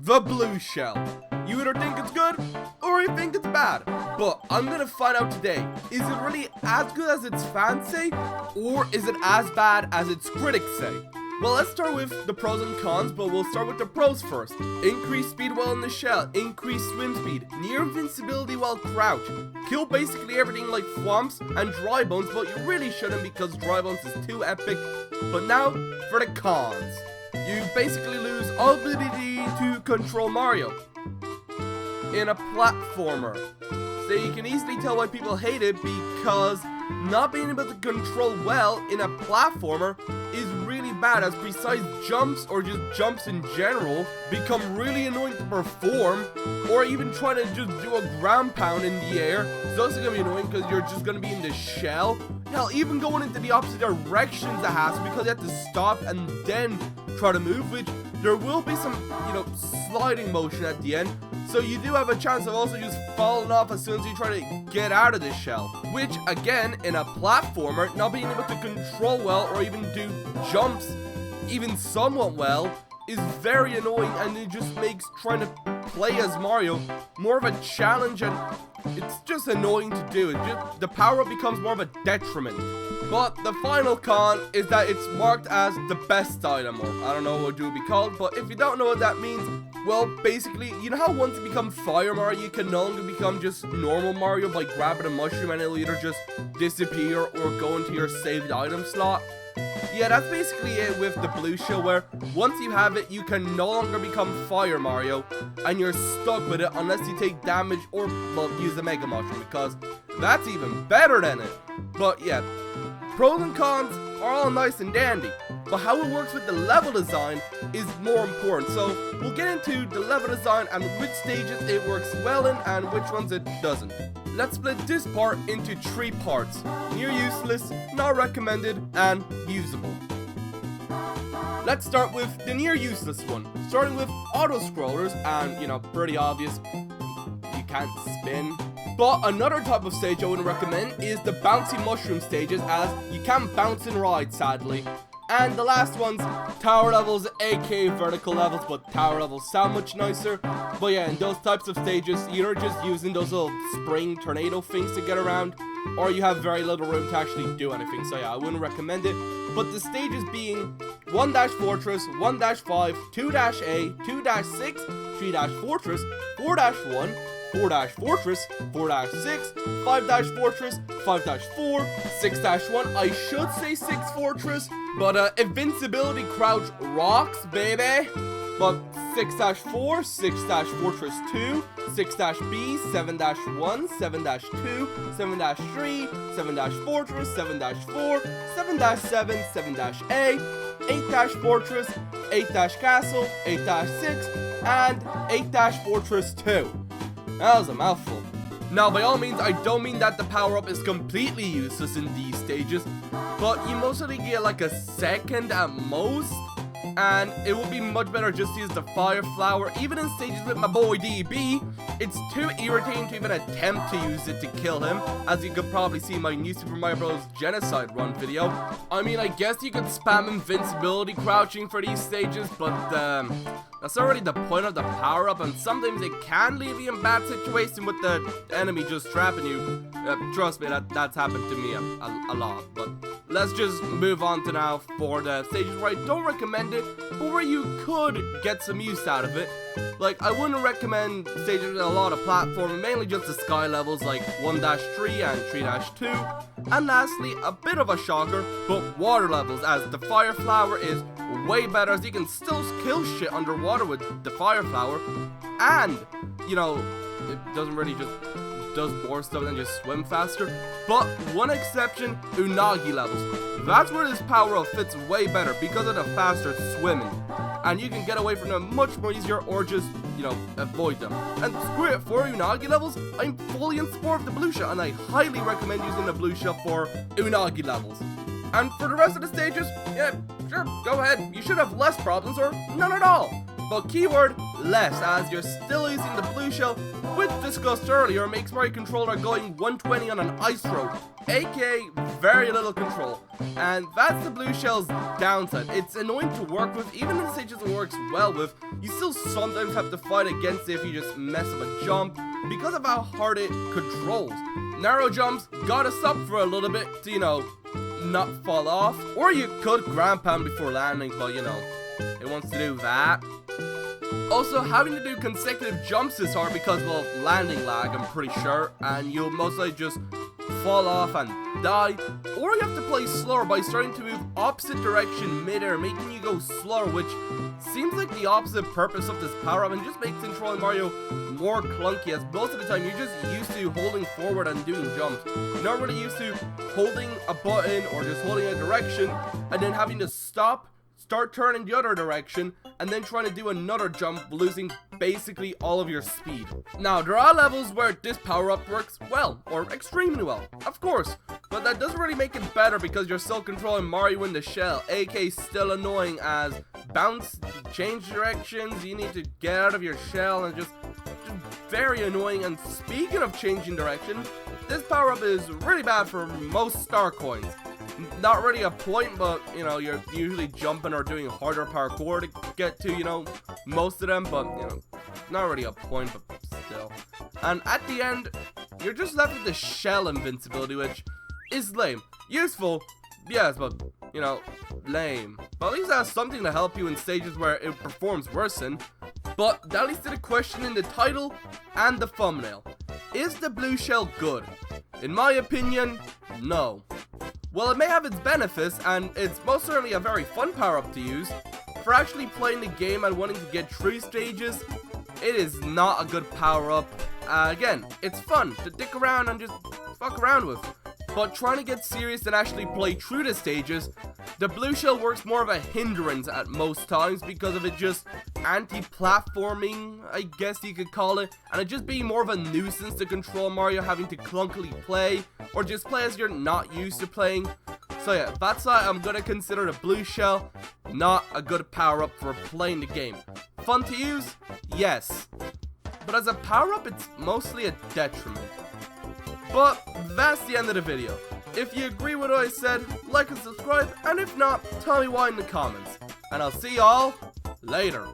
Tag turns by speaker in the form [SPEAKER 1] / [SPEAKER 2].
[SPEAKER 1] the blue shell. You either think it's good or you think it's bad, but I'm gonna find out today, is it really as good as its fans say, or is it as bad as its critics say? Well, let's start with the pros and cons, but we'll start with the pros first. Increased speed while in the shell, increased swim speed, near invincibility while crouched, kill basically everything like thwomps and dry bones, but you really shouldn't because dry bones is too epic. But now for the cons. You basically lose all ability to control Mario in a platformer. So you can easily tell why people hate it, because not being able to control well in a platformer is really bad, as precise jumps or just jumps in general become really annoying to perform, or even trying to just do a ground pound in the air. It's also gonna be annoying because you're just gonna be in the shell. Hell, even going into the opposite directions it has, because you have to stop and then try to move, which there will be some, sliding motion at the end. So you do have a chance of also just falling off as soon as you try to get out of the shell. Which, again, in a platformer, not being able to control well or even do jumps even somewhat well is very annoying, and it just makes trying to play as Mario more of a challenge, and it's just annoying to do. The power-up becomes more of a detriment. But the final con is that it's marked as the best item, or I don't know what it would be called, but if you don't know what that means, well, basically, you know how once you become Fire Mario, you can no longer become just normal Mario by grabbing a mushroom and it'll either just disappear or go into your saved item slot? Yeah, that's basically it with the blue shell, where once you have it, you can no longer become Fire Mario, and you're stuck with it unless you take damage or, well, use the Mega Mushroom, because that's even better than it. But yeah, pros and cons are all nice and dandy, but how it works with the level design is more important. So we'll get into the level design and which stages it works well in and which ones it doesn't. Let's split this part into 3 parts: near useless, not recommended, and usable. Let's start with the near useless one, starting with auto scrollers, and pretty obvious, you can't spin. But another type of stage I wouldn't recommend is the bouncy mushroom stages, as you can't bounce and ride, sadly. And the last one's tower levels, aka vertical levels, but tower levels sound much nicer. But yeah, in those types of stages, you're just using those little spring tornado things to get around, or you have very little room to actually do anything. So yeah, I wouldn't recommend it. But the stages being 1-Fortress, 1-5, 2-A, 2-6, 3-Fortress, 4-1, 4-Fortress, 4-6, 5-Fortress, 5-4, 6-1, I should say 6-Fortress, but Invincibility Crouch rocks, baby. But 6-4, 6-Fortress 2, 6-B, 7-1, 7-2, 7-3, 7-Fortress, 7-4, 7-7, 7-A, 8-Fortress, 8-Castle, 8-6, and 8-Fortress 2. That was a mouthful. Now, by all means, I don't mean that the power-up is completely useless in these stages, but you mostly get like a second at most, and it would be much better just to use the Fire Flower. Even in stages with my boy DB, it's too irritating to even attempt to use it to kill him, as you could probably see in my new Super Mario Bros. Genocide run video. I mean, I guess you could spam invincibility crouching for these stages, but that's already the point of the power-up, and sometimes it can leave you in bad situation with the enemy just trapping you. Trust me, that's happened to me a lot. But let's just move on to now for the stages where I don't recommend it, but where you could get some use out of it. Like, I wouldn't recommend stages with a lot of platforming, mainly just the sky levels like 1-3 and 3-2. And lastly, a bit of a shocker, but water levels, as the Fire Flower is way better, as you can still kill shit underwater with the Fire Flower, and it doesn't really just does more stuff than just swim faster. But one exception, Unagi levels. That's where this power-up fits way better because of the faster swimming, and you can get away from them much more easier, or just avoid them. And screw it, for Unagi levels, I'm fully in support of the blue shell, and I highly recommend using the blue shell for Unagi levels. And for the rest of the stages, yeah, sure, go ahead. You should have less problems or none at all. but keyword less, as you're still using the blue shell, which discussed earlier makes Mario Controller going 120 on an ice road, aka very little control. And that's the blue shell's downside. It's annoying to work with, even in stages it works well with. You still sometimes have to fight against it if you just mess up a jump, because of how hard it controls. Narrow jumps gotta stop for a little bit to, not fall off. Or you could ground pound before landing, but it wants to do that. Also, having to do consecutive jumps is hard because, well, landing lag, I'm pretty sure, and you'll mostly just fall off and die. Or you have to play slower by starting to move opposite direction mid-air, making you go slower, which seems like the opposite purpose of this power-up and just makes controlling Mario more clunky, as most of the time you're just used to holding forward and doing jumps. You're not really used to holding a button or just holding a direction and then having to stop, start turning the other direction, and then trying to do another jump, losing basically all of your speed. Now, there are levels where this power-up works well, or extremely well, of course, but that doesn't really make it better because you're still controlling Mario in the shell, aka still annoying as bounce, change directions, you need to get out of your shell, and just very annoying. And speaking of changing direction, this power-up is really bad for most star coins. Not really a point, but you're usually jumping or doing harder parkour to get to most of them, but not really a point, but still. And at the end, you're just left with the shell invincibility, which is lame. Useful, yes, but lame. But at least it has something to help you in stages where it performs worse in. But that leads to the question in the title and the thumbnail: is the blue shell good? In my opinion, no. Well, it may have its benefits, and it's most certainly a very fun power-up to use. For actually playing the game and wanting to get through stages, it is not a good power-up. Again, it's fun to dick around and just fuck around with. But trying to get serious and actually play through the stages, the blue shell works more of a hindrance at most times because of it just anti-platforming, I guess you could call it, and it just being more of a nuisance to control Mario, having to clunkily play, or just play as you're not used to playing. So yeah, that's why I'm gonna consider the blue shell not a good power-up for playing the game. Fun to use? Yes. But as a power-up, it's mostly a detriment. But that's the end of the video. If you agree with what I said, like and subscribe, and if not, tell me why in the comments. And I'll see y'all later.